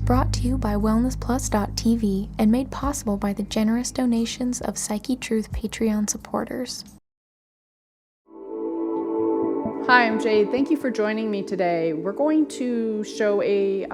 brought to you by WellnessPlus.tv and made possible by the generous donations of Psychetruth Patreon supporters. Hi, I'm Jade. Thank you for joining me today. We're going to show a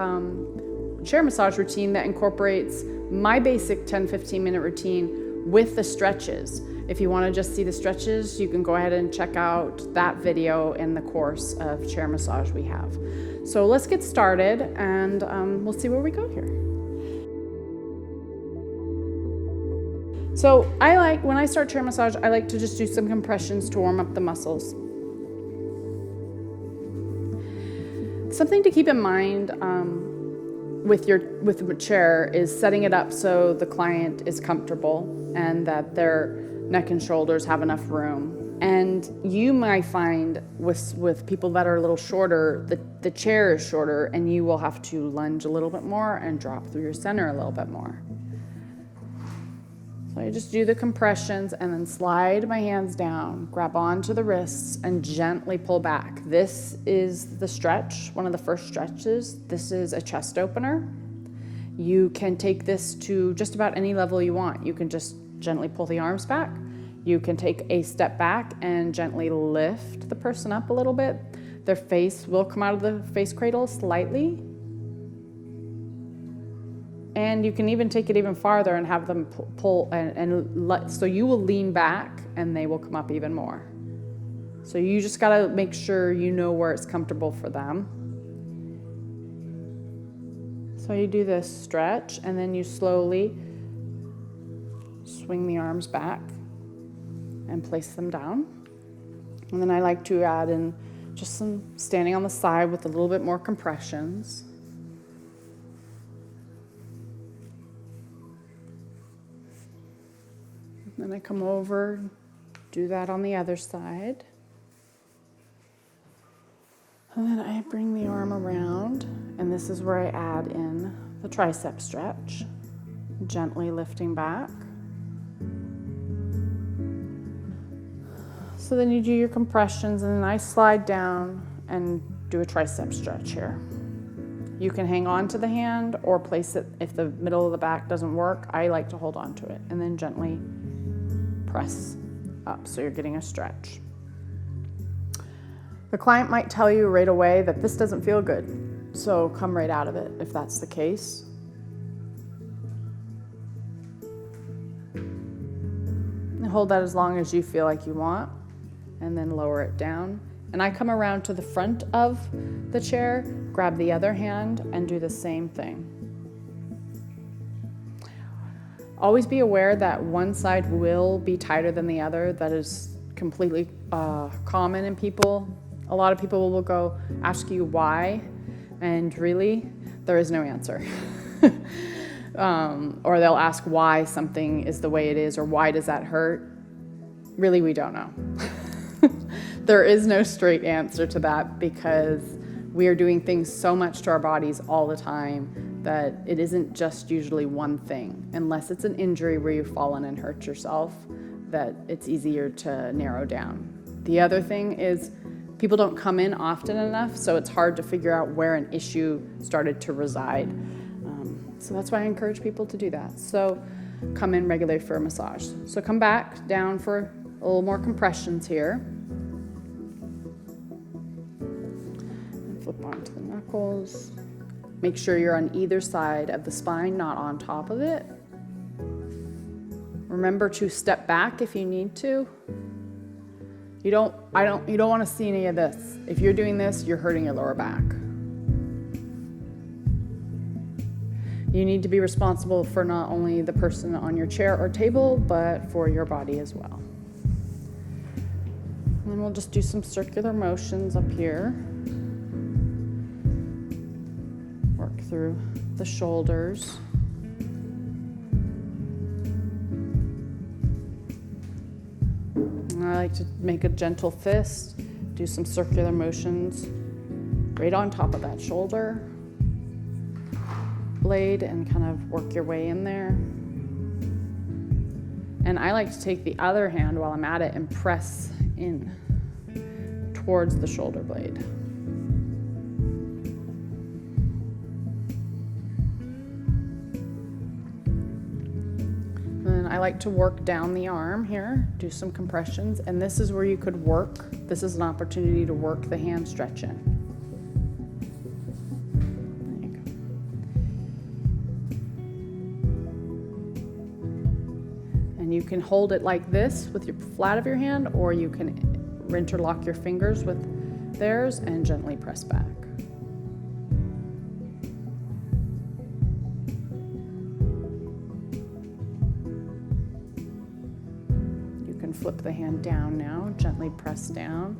chair massage routine that incorporates my basic 10-15 minute routine with the stretches. If you want to just see the stretches, you can go ahead and check out that video in the course of chair massage we have. So let's get started and we'll see where we go here. So when I start chair massage, I like to just do some compressions to warm up the muscles. Something to keep in mind with the chair is setting it up so the client is comfortable and that their neck and shoulders have enough room. And you might find with people that are a little shorter, the chair is shorter and you will have to lunge a little bit more and drop through your center a little bit more. So I just do the compressions and then slide my hands down, grab onto the wrists and gently pull back. This is the stretch, one of the first stretches. This is a chest opener. You can take this to just about any level you want. You can just gently pull the arms back. You can take a step back and gently lift the person up a little bit. Their face will come out of the face cradle slightly. And you can even take it even farther and have them pull so you will lean back and they will come up even more. So you just gotta make sure you know where it's comfortable for them. So you do this stretch and then you slowly swing the arms back and place them down. And then I like to add in just some standing on the side with a little bit more compressions. Then I come over, do that on the other side. And then I bring the arm around, and this is where I add in the tricep stretch, gently lifting back. So then you do your compressions, and then I slide down and do a tricep stretch here. You can hang on to the hand or place it if the middle of the back doesn't work. I like to hold on to it and then gently press up so you're getting a stretch. The client might tell you right away that this doesn't feel good, so come right out of it if that's the case. And hold that as long as you feel like you want, and then lower it down. And I come around to the front of the chair, grab the other hand, and do the same thing. Always be aware that one side will be tighter than the other. That is completely common in people. A lot of people will go ask you why, and really, there is no answer. Or they'll ask why something is the way it is, or why does that hurt? Really, we don't know. There is no straight answer to that because we are doing things so much to our bodies all the time that it isn't just usually one thing, unless it's an injury where you've fallen and hurt yourself, that it's easier to narrow down. The other thing is people don't come in often enough, so it's hard to figure out where an issue started to reside. So that's why I encourage people to do that. So come in regularly for a massage. So come back down for a little more compressions here. And flip onto the knuckles. Make sure you're on either side of the spine, not on top of it. Remember to step back if you need to. You don't want to see any of this. If you're doing this, you're hurting your lower back. You need to be responsible for not only the person on your chair or table, but for your body as well. And then we'll just do some circular motions up here. Work through the shoulders. And I like to make a gentle fist, do some circular motions right on top of that shoulder blade and kind of work your way in there. And I like to take the other hand while I'm at it and press in towards the shoulder blade. I like to work down the arm here, do some compressions, and this is where you could work. This is an opportunity to work the hand stretching. There you go. And you can hold it like this with your flat of your hand, or you can interlock your fingers with theirs and gently press back. Flip the hand down now, gently press down.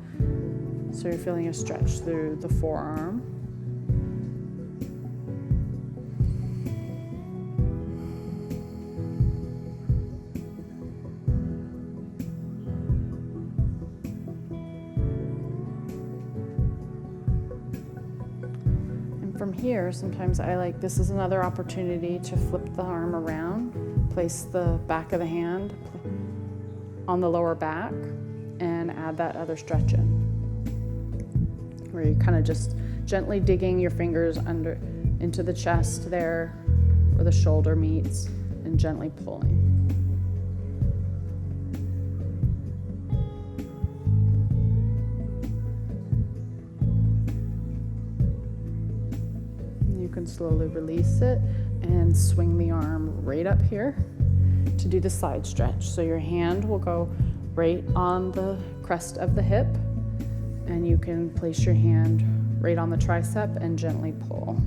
So you're feeling a stretch through the forearm. And from here, sometimes this is another opportunity to flip the arm around, place the back of the hand on the lower back and add that other stretch in, where you're kind of just gently digging your fingers into the chest there where the shoulder meets and gently pulling. And you can slowly release it and swing the arm right up here to do the side stretch. So your hand will go right on the crest of the hip, and you can place your hand right on the tricep and gently pull.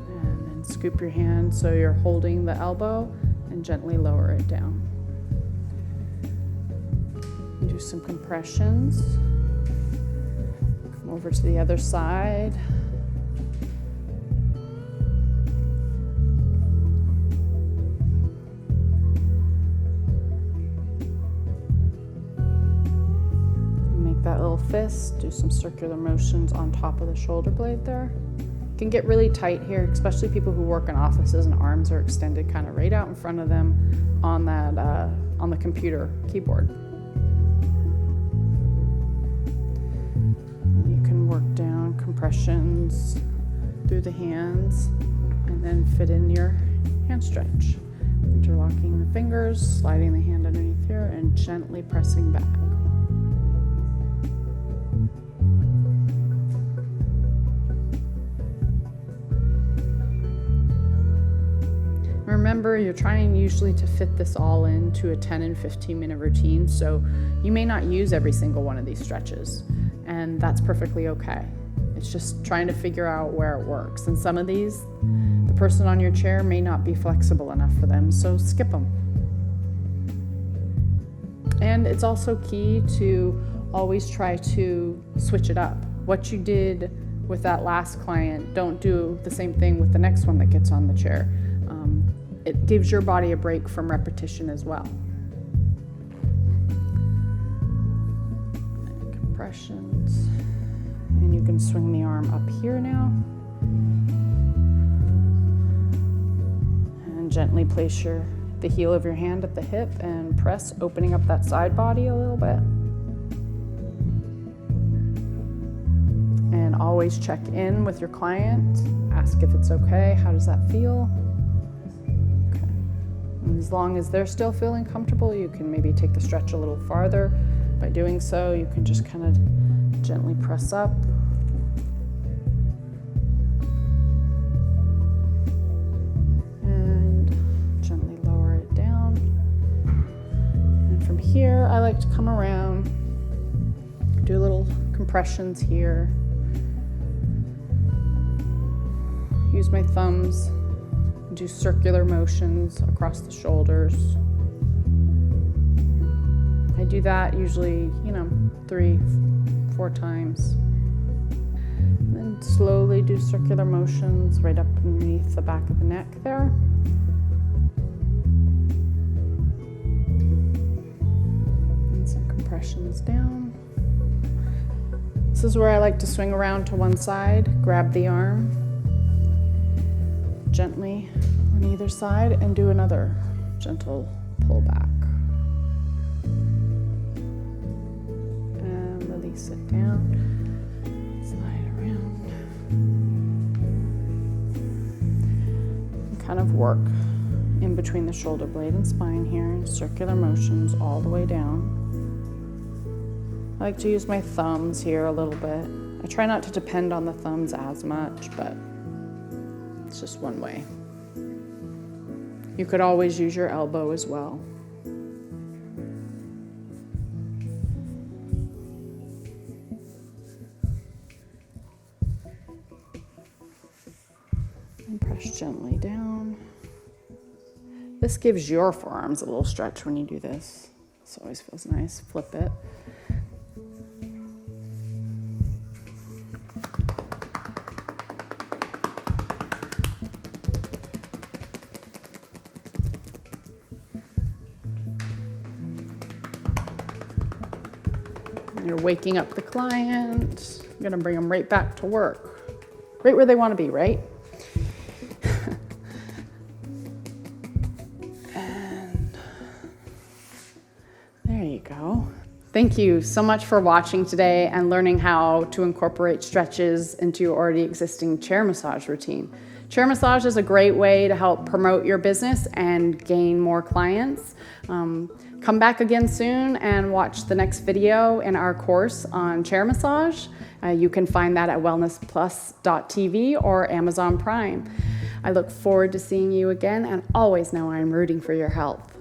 And then scoop your hand so you're holding the elbow and gently lower it down. Do some compressions. Come over to the other side. Make that little fist. Do some circular motions on top of the shoulder blade there. It can get really tight here, especially people who work in offices and arms are extended kind of right out in front of them on that on the computer keyboard. Work down compressions through the hands and then fit in your hand stretch. Interlocking the fingers, sliding the hand underneath here and gently pressing back. Remember, you're trying usually to fit this all into a 10 and 15 minute routine, so you may not use every single one of these stretches. And that's perfectly okay. It's just trying to figure out where it works. And some of these, the person on your chair may not be flexible enough for them, so skip them. And it's also key to always try to switch it up. What you did with that last client, don't do the same thing with the next one that gets on the chair. It gives your body a break from repetition as well. Compressions, and you can swing the arm up here now and gently place the heel of your hand at the hip and press, opening up that side body a little bit. And always check in with your client, ask if it's okay, how does that feel? Okay. And as long as they're still feeling comfortable, you can maybe take the stretch a little farther. By doing so, you can just kind of gently press up. And gently lower it down. And from here, I like to come around, do little compressions here. Use my thumbs, do circular motions across the shoulders. I do that usually, 3-4 times. And then slowly do circular motions right up underneath the back of the neck there. And some compressions down. This is where I like to swing around to one side, grab the arm gently on either side, and do another gentle pull back. release it down, slide around. And kind of work in between the shoulder blade and spine here in circular motions all the way down. I like to use my thumbs here a little bit. I try not to depend on the thumbs as much, but it's just one way. You could always use your elbow as well. And press gently down. This gives your forearms a little stretch when you do this. This always feels nice. Flip it. You're waking up the client. I'm gonna bring them right back to work. Right where they wanna be, right? And there you go. Thank you so much for watching today and learning how to incorporate stretches into your already existing chair massage routine. Chair massage is a great way to help promote your business and gain more clients. Come back again soon and watch the next video in our course on chair massage. You can find that at WellnessPlus.tv or Amazon Prime. I look forward to seeing you again and always know I'm rooting for your health.